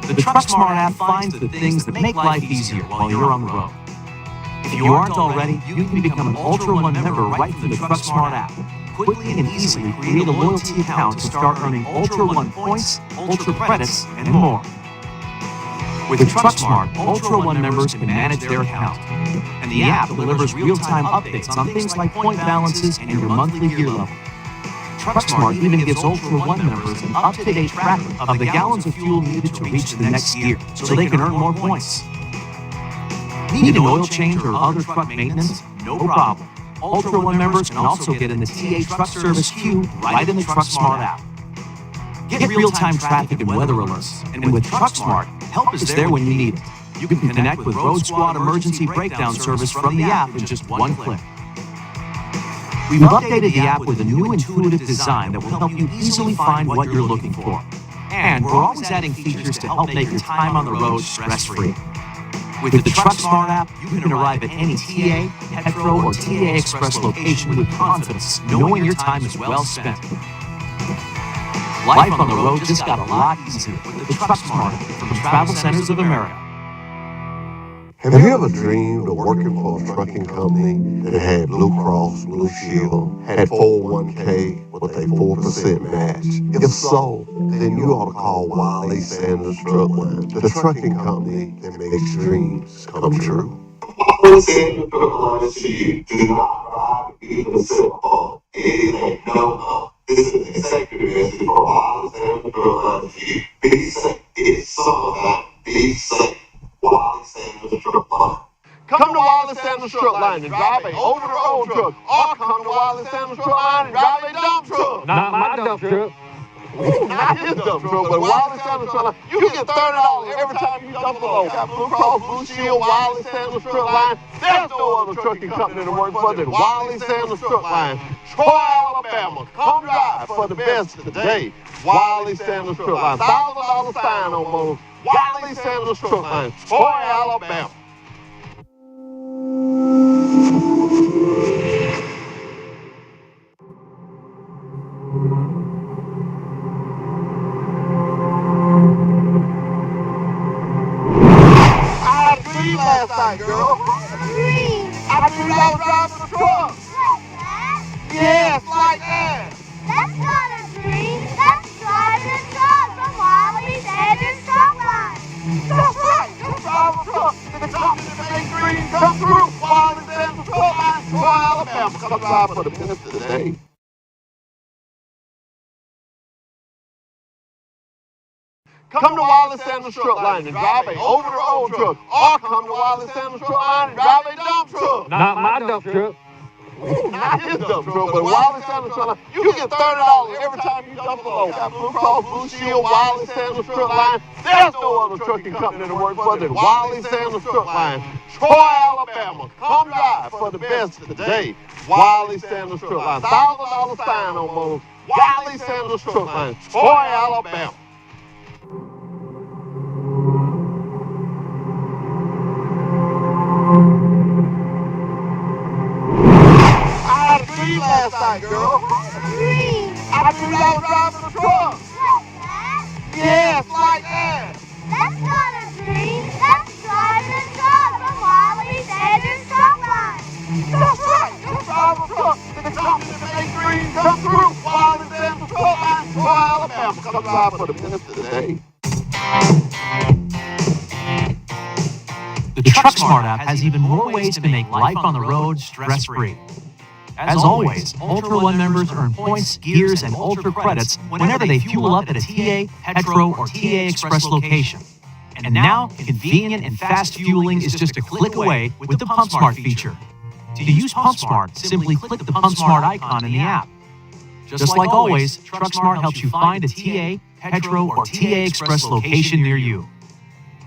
D: The TruckSmart app finds the things that make life easier while you're on the road. If you aren't already, you can become an Ultra One member right from the TruckSmart app. Quickly and easily create a loyalty account to start earning Ultra One points, Ultra credits, and more. With TruckSmart, Ultra One members can manage their account, and the app delivers real-time updates on things like point balances and your monthly gear level. TruckSmart even gives Ultra One members an up-to-date tracker of the gallons of fuel needed to reach the next gear, so they can earn more points. Need an oil change or other truck maintenance? No problem. Ultra One members can also get in the TA Truck Service queue right in the TruckSmart app. Get real-time traffic and weather alerts, and with TruckSmart, help is there when you need it. You can connect with Road Squad Emergency Breakdown Service from the app in just one click. We've updated the app with a new intuitive design that will help you easily find what you're looking for. And we're always adding features to help make your time on the road stress-free. With the TruckSmart app, you can arrive at any TA, Petro, or TA Express location with confidence, knowing your time is well spent. Life on the road just got a lot easier with the TruckSmart from Travel Centers of America.
A: Have you ever dreamed of working for a trucking company that had Blue Cross, Blue Shield, had 401k with a 4% match? If so, then you ought to call Wiley Sanders Truckline, the trucking company that makes dreams come true. Wiley Sanders Truckline is to you. Do not drive, even simple. Anything, no. This is an executive message for Wiley Sanders Truckline to you. Be safe. It's summertime. Be safe. Wiley Sanders Truckline. Come to Wiley Sanders Truckline and drive a over-the-road truck, or come to Wiley Sanders Truckline and drive a dump truck.
F: Not my dump truck.
A: Not his dump truck, but Wiley Sanders Truckline. You get $30 every time you dump a load. Got Blue Cross, Blue Shield, Wiley Sanders Truckline. There's no other trucking company to work for than Wiley Sanders Truckline. Troy, Alabama. Come drive for the best today. Wiley Sanders Truckline. $1,000 sign on bonus. Wiley Sanders Truckline. Troy, Alabama. Last night, girl.
B: Dream.
A: I dreamed I was driving a truck.
B: Like that?
A: Yes, like that.
B: That's not a dream. That's driving a truck from Wiley Sanders Truckline.
A: That's right. You're driving a truck. The company that makes dreams come true. Wiley Sanders Truckline, Troy, Alabama. Come drive for the best today. Come to Wiley Sanders Truckline and drive a over-the-road truck, or come to Wiley Sanders Truckline and drive a dump truck.
F: Not my dump truck.
A: Not his dump truck, but Wiley Sanders Truckline. You get $30 every time you dump a load. Got Blue Cross, Blue Shield, Wiley Sanders Truckline. There's no other trucking company to work for than Wiley Sanders Truckline. Troy, Alabama. Come drive for the best today. Wiley Sanders Truckline. $1,000 sign on bonus. Wiley Sanders Truckline. Troy, Alabama. Last night, girl.
B: Dream.
A: I dreamed I was driving a truck.
B: Like that?
A: Yes, like that.
B: That's not a dream. That's driving a truck from Wiley Sanders Truckline.
A: That's right. You're driving a truck. The company that makes dreams come true. Wiley Sanders Truckline, Troy, Alabama. Come drive for the best today.
D: The TruckSmart app has even more ways to make life on the road stress-free. As always, Ultra One members earn points, gears, and Ultra credits whenever they fuel up at a TA, Petro, or TA Express location. And now, convenient and fast fueling is just a click away with the PumpSmart feature. To use PumpSmart, simply click the PumpSmart icon in the app. Just like always, TruckSmart helps you find a TA, Petro, or TA Express location near you.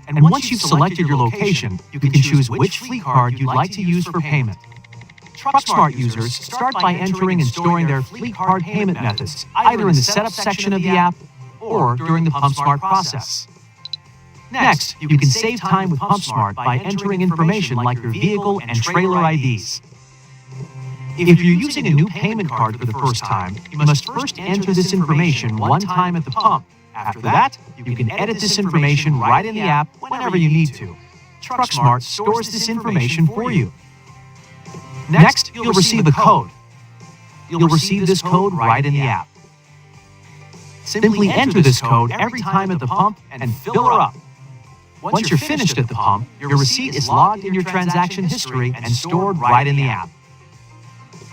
D: And once you've selected your location, you can choose which fleet card you'd like to use for payment. TruckSmart users start by entering and storing their fleet card payment methods, either in the setup section of the app or during the PumpSmart process. Next, you can save time with PumpSmart by entering information like your vehicle and trailer IDs. If you're using a new payment card for the first time, you must first enter this information one time at the pump. After that, you can edit this information right in the app whenever you need to. TruckSmart stores this information for you. Next, you'll receive a code. You'll receive this code right in the app. Simply enter this code every time at the pump and fill her up. Once you're finished at the pump, your receipt is logged in your transaction history and stored right in the app.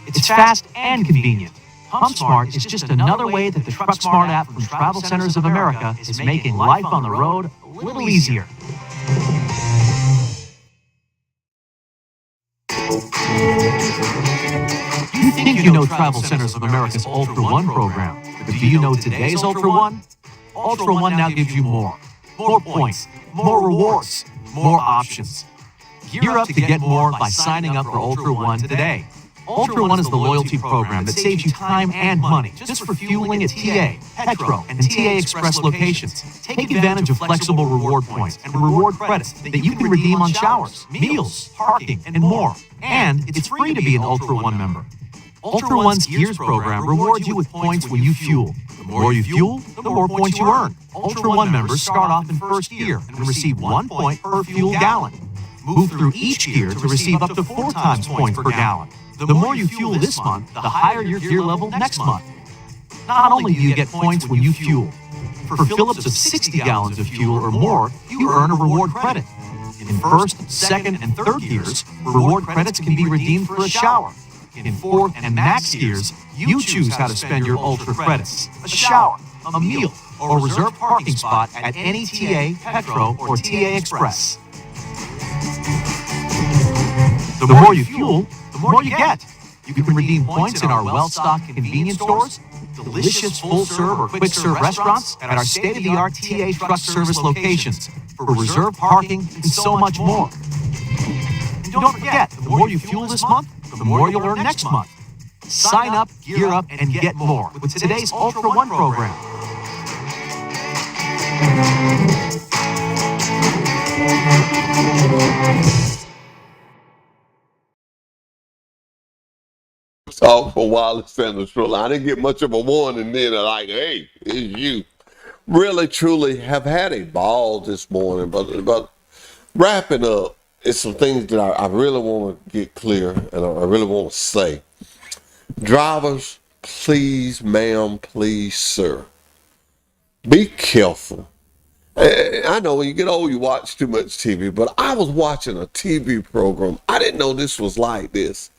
D: It's fast and convenient. PumpSmart is just another way that the TruckSmart app from Travel Centers of America is making life on the road a little easier. You think you know Travel Centers of America's Ultra One program, but do you know today's Ultra One? Ultra One now gives you more. More points, more rewards, more options. Gear up to get more by signing up for Ultra One today. Ultra One is the loyalty program that saves you time and money just for fueling at TA, Petro, and TA Express locations. Take advantage of flexible reward points and reward credits that you can redeem on showers, meals, parking, and more. And it's free to be an Ultra One member. Ultra One's Gears program rewards you with points when you fuel. The more you fuel, the more points you earn. Ultra One members start off in first gear and receive 1 point per fuel gallon. Move through each gear to receive up to 4 times points per gallon. The more you fuel this month, the higher your gear level next month. Not only do you get points when you fuel, for fill-ups of 60 gallons of fuel or more, you earn a reward credit. In first, second, and third gears, reward credits can be redeemed for a shower. In fourth and max gears, you choose how to spend your Ultra credits: a shower, a meal, or a reserved parking spot at any TA, Petro, or TA Express. The more you fuel, the more you get. You can redeem points in our well-stocked convenience stores, delicious full-serve or quick-serve restaurants, and our state-of-the-art TA truck service locations for reserved parking and so much more. And don't forget, the more you fuel this month, the more you'll earn next month. Sign up, gear up, and get more with today's Ultra One program.
C: Talk for Wiley Sanders. I didn't get much of a warning then. Like, hey, it's you. Really, truly have had a ball this morning. But wrapping up, it's some things that I really want to get clear and I really want to say. Drivers, please, ma'am, please, sir, be careful. I know when you get old, you watch too much TV, but I was watching a TV program. I didn't know this was like this.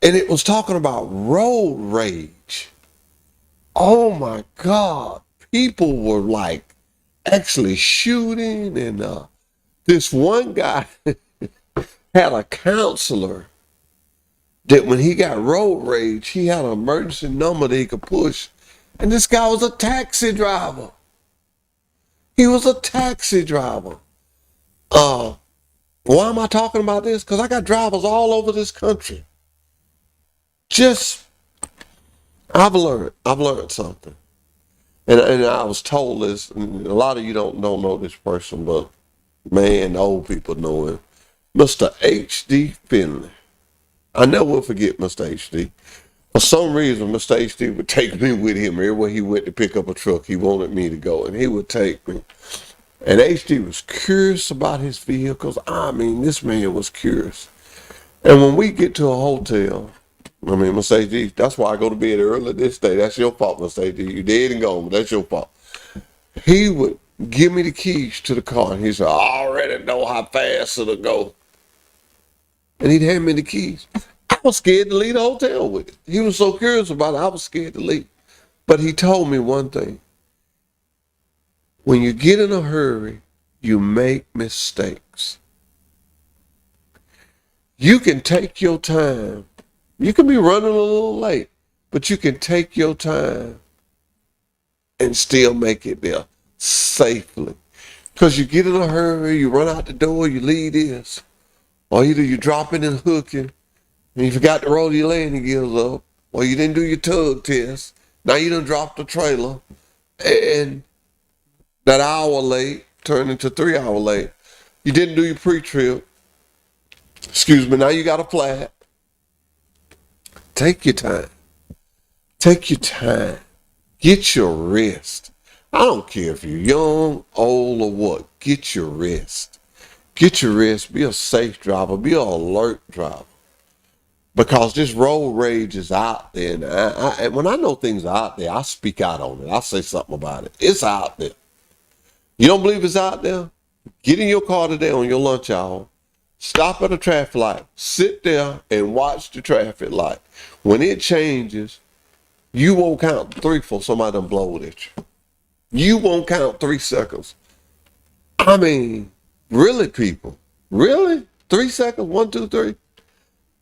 C: And it was talking about road rage. Oh my God. People were like actually shooting. And this one guy had a counselor that when he got road rage, he had an emergency number that he could push. And this guy was a taxi driver. He was a taxi driver. Why am I talking about this? Because I got drivers all over this country. I've learned something. And I was told this, and a lot of you don't know this person, but man, the old people know him. Mr. H.D. Finley. I never will forget Mr. H.D. For some reason, Mr. H.D. would take me with him everywhere he went to pick up a truck. He wanted me to go, and he would take me. And H.D. was curious about his vehicles. I mean, this man was curious. And when we get to a hotel, I mean, Mr. H.D., that's why I go to bed early this day. That's your fault, Mr. H.D. You dead and gone, but that's your fault. He would give me the keys to the car, and he said, I already know how fast it'll go. And he'd hand me the keys. I was scared to leave the hotel with it. He was so curious about it, I was scared to leave. But he told me one thing. When you get in a hurry, you make mistakes. You can take your time. You can be running a little late, but you can take your time and still make it there safely. Because you get in a hurry, you run out the door, you leave this. Or either you dropping and hooking, and you forgot to roll your landing gears up, or you didn't do your tug test. Now you done dropped the trailer, and that hour late turned into 3 hour late. You didn't do your pre-trip. Excuse me, now you got a flat. Take your time. Take your time. Get your rest. I don't care if you're young, old, or what. Get your rest. Get your rest. Be a safe driver. Be an alert driver. Because this road rage is out there. And when I know things are out there, I speak out on it. I say something about it. It's out there. You don't believe it's out there? Get in your car today on your lunch hour. Stop at a traffic light. Sit there and watch the traffic light. When it changes, you won't count 3 for somebody done blowed at you. You won't count 3 seconds. I mean, really, people? Really? 3 seconds? 1, 2, 3?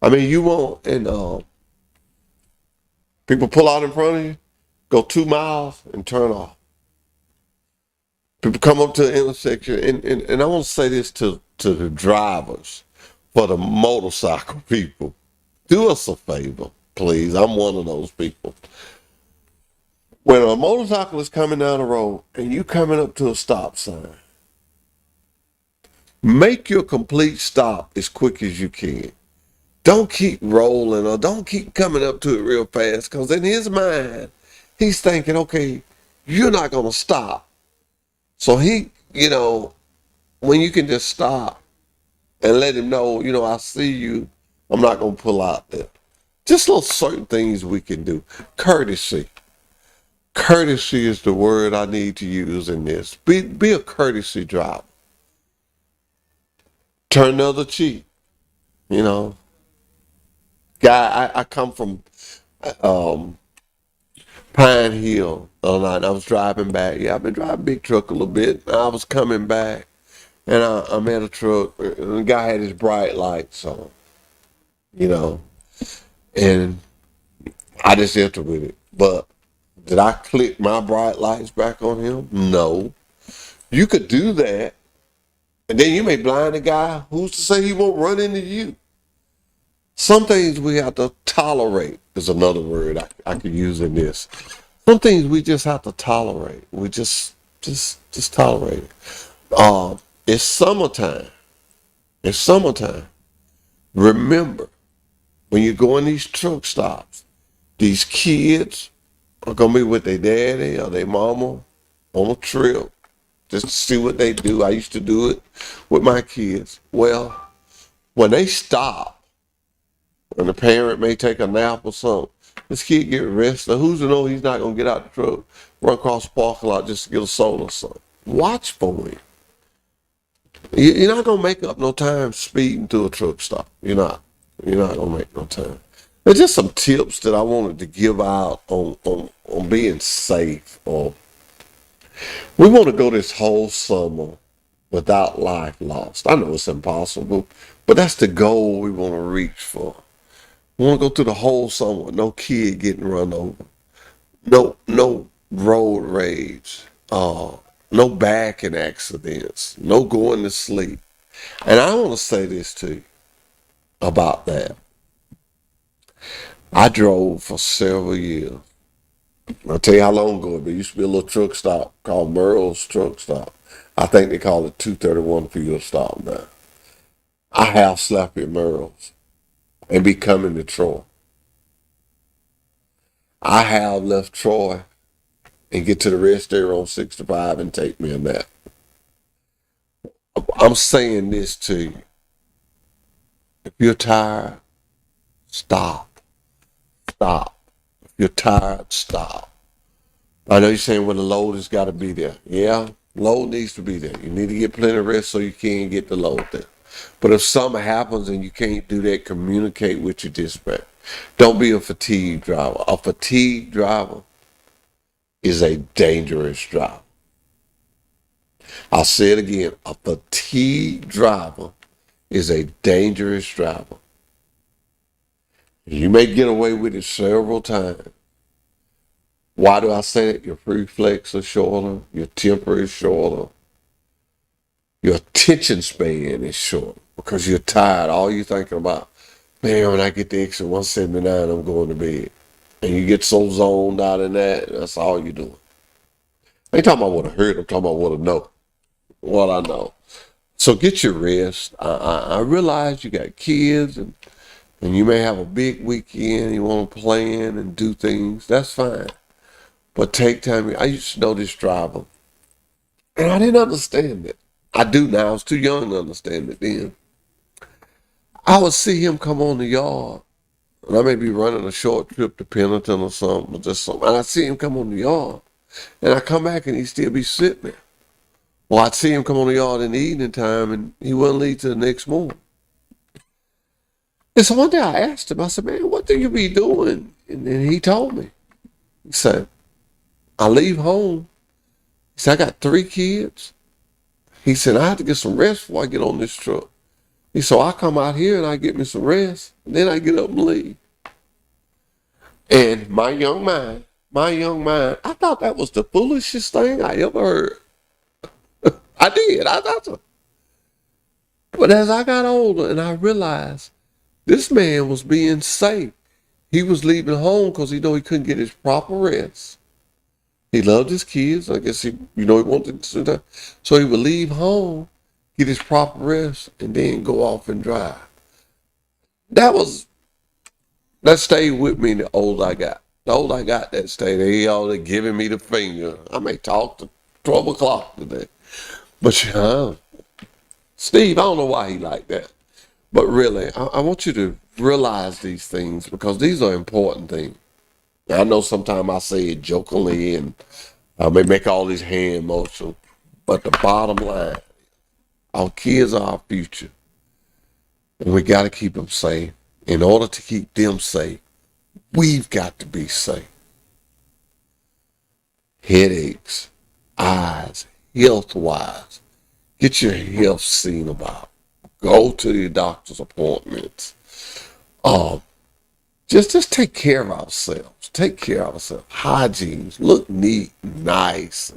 C: I mean, you won't, and people pull out in front of you, go 2 miles, and turn off. People come up to the intersection, and I want to say this to the drivers, for the motorcycle people. Do us a favor, please. I'm one of those people. When a motorcycle is coming down the road and you coming up to a stop sign, make your complete stop as quick as you can. Don't keep rolling or don't keep coming up to it real fast, because in his mind, he's thinking, okay, you're not going to stop. So he, when you can just stop and let him know, I see you, I'm not going to pull out there. Just little certain things we can do. Courtesy. Courtesy is the word I need to use in this. Be a courtesy driver. Turn the other cheek. Guy, I come from Pine Hill the other night. I was driving back. Yeah, I've been driving big truck a little bit. I was coming back, and I met a truck. And the guy had his bright lights on, and I just entered with it. But did I click my bright lights back on him? No. You could do that, and then you may blind the guy. Who's to say he won't run into you? Some things we have to tolerate is another word I could use in this. Some things we just have to tolerate. We just tolerate it. It's summertime. It's summertime. Remember, when you go in these truck stops, these kids are going to be with their daddy or their mama on a trip just to see what they do. I used to do it with my kids. Well, when they stop, and the parent may take a nap or something, this kid get rested. Who's to know he's not going to get out the truck, run across the parking lot just to get a soda or something? Watch for him. You're not going to make up no time speeding through a truck stop. You're not. You're not going to make no time. There's just some tips that I wanted to give out on being safe. We want to go this whole summer without life lost. I know it's impossible, but that's the goal we want to reach for. We want to go through the whole summer with no kid getting run over, no road rage, no backing accidents, no going to sleep. And I want to say this to you about that. I drove for several years. I'll tell you how long ago. There used to be a little truck stop called Merle's Truck Stop. I think they call it 231 Field Stop now. I have slept at Merle's and be coming to Troy. I have left Troy and get to the rest area on 65 and take me a nap. I'm saying this to you. If you're tired, stop. Stop. If you're tired, stop. I know you're saying, well, the load has got to be there. Yeah, load needs to be there. You need to get plenty of rest so you can get the load there. But if something happens and you can't do that, communicate with your dispatch. Don't be a fatigued driver. A fatigued driver is a dangerous driver. I'll say it again. A fatigued driver is a dangerous driver. You may get away with it several times. Why do I say that? Your reflex is shorter. Your temper is shorter. Your attention span is short because you're tired. All you're thinking about, man, when I get the exit 179, I'm going to bed. And you get so zoned out in that, that's all you're doing. I ain't talking about what I heard, I'm talking about what I know. What I know. So get your rest. I realize you got kids and you may have a big weekend, you want to plan and do things. That's fine. But take time. I used to know this driver, and I didn't understand it. I do now. I was too young to understand it then. I would see him come on the yard, and I may be running a short trip to Pendleton or something, or just something. And I'd see him come on the yard, and I come back and he'd still be sitting there. Well, I'd see him come on the yard in the evening time, and he wouldn't leave till the next morning. And so one day I asked him, I said, man, what do you be doing? And he told me. He said, I leave home. He said, I got 3 kids. He said, I have to get some rest before I get on this truck. He said, so I come out here and I get me some rest, and then I get up and leave. And my young mind, I thought that was the foolishest thing I ever heard. I did. I thought so. But as I got older and I realized this man was being safe. He was leaving home because he knew he couldn't get his proper rest. He loved his kids. I guess he wanted to do that. So he would leave home, get his proper rest, and then go off and drive. That stayed with me the older I got. The older I got, that stayed. They all giving me the finger. I may talk to 12 o'clock today. But Steve, I don't know why he like that. But really, I want you to realize these things because these are important things. Now, I know sometimes I say it jokingly and I may make all these hand motions, but the bottom line, our kids are our future. And we got to keep them safe. In order to keep them safe, we've got to be safe. Headaches, eyes, health-wise, get your health seen about. Go to your doctor's appointments. Just take care of ourselves. Take care of ourselves. Hygiene. Look neat, nice.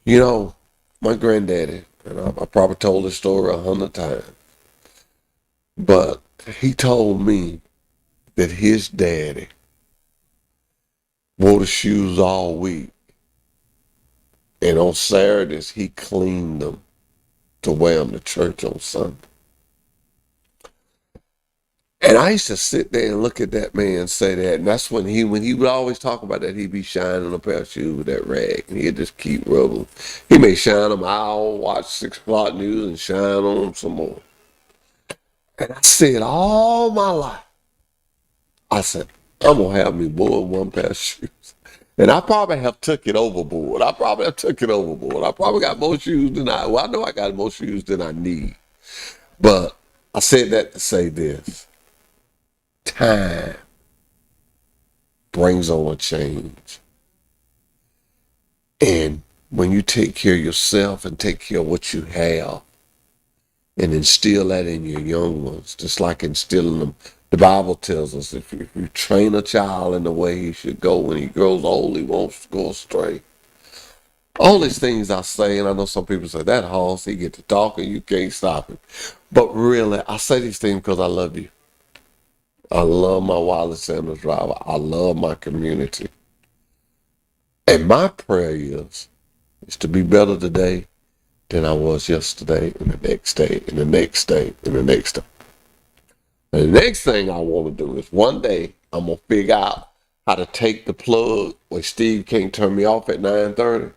C: My granddaddy, and I probably told this story 100 times, but he told me that his daddy wore the shoes all week, and on Saturdays he cleaned them to wear them to church on Sunday. And I used to sit there and look at that man say that, and that's when he would always talk about that, he'd be shining a pair of shoes with that rag, and he'd just keep rubbing. He may shine them out, watch 6 o'clock news, and shine on them some more. And I said all my life, I said, I'm going to have me more than one pair of shoes. And I probably have took it overboard. I probably got more shoes than I know I got more shoes than I need. But I said that to say this. Time brings on a change. And when you take care of yourself and take care of what you have and instill that in your young ones, just like instilling them, the Bible tells us if you train a child in the way he should go, when he grows old, he won't go astray. All these things I say, and I know some people say, that horse, he get to talking, you can't stop him. But really, I say these things because I love you. I love my Wiley Sanders driver. I love my community. And my prayer is to be better today than I was yesterday, and the next day, and the next day, and the next day. And the next thing I want to do is one day I'm going to figure out how to take the plug where Steve can't turn me off at 9:30,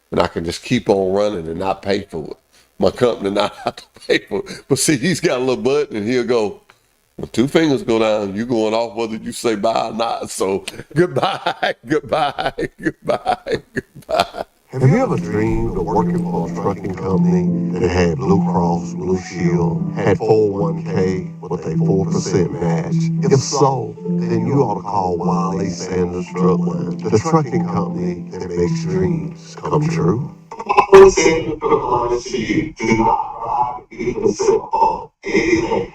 C: and I can just keep on running and not pay for it. My company not have to pay for it. But see, he's got a little button, and he'll go, when 2 fingers go down, you going off whether you say bye or not. So goodbye, goodbye, goodbye, goodbye.
A: Have you ever dreamed of working for a trucking company that had Blue Cross, Blue Shield, had 401k with a 4% match? If so, then you ought to call Wiley Sanders Truckline, the trucking company that makes dreams come true. Wiley Sanders Truckline is to you. Do not ride, even simple, anything.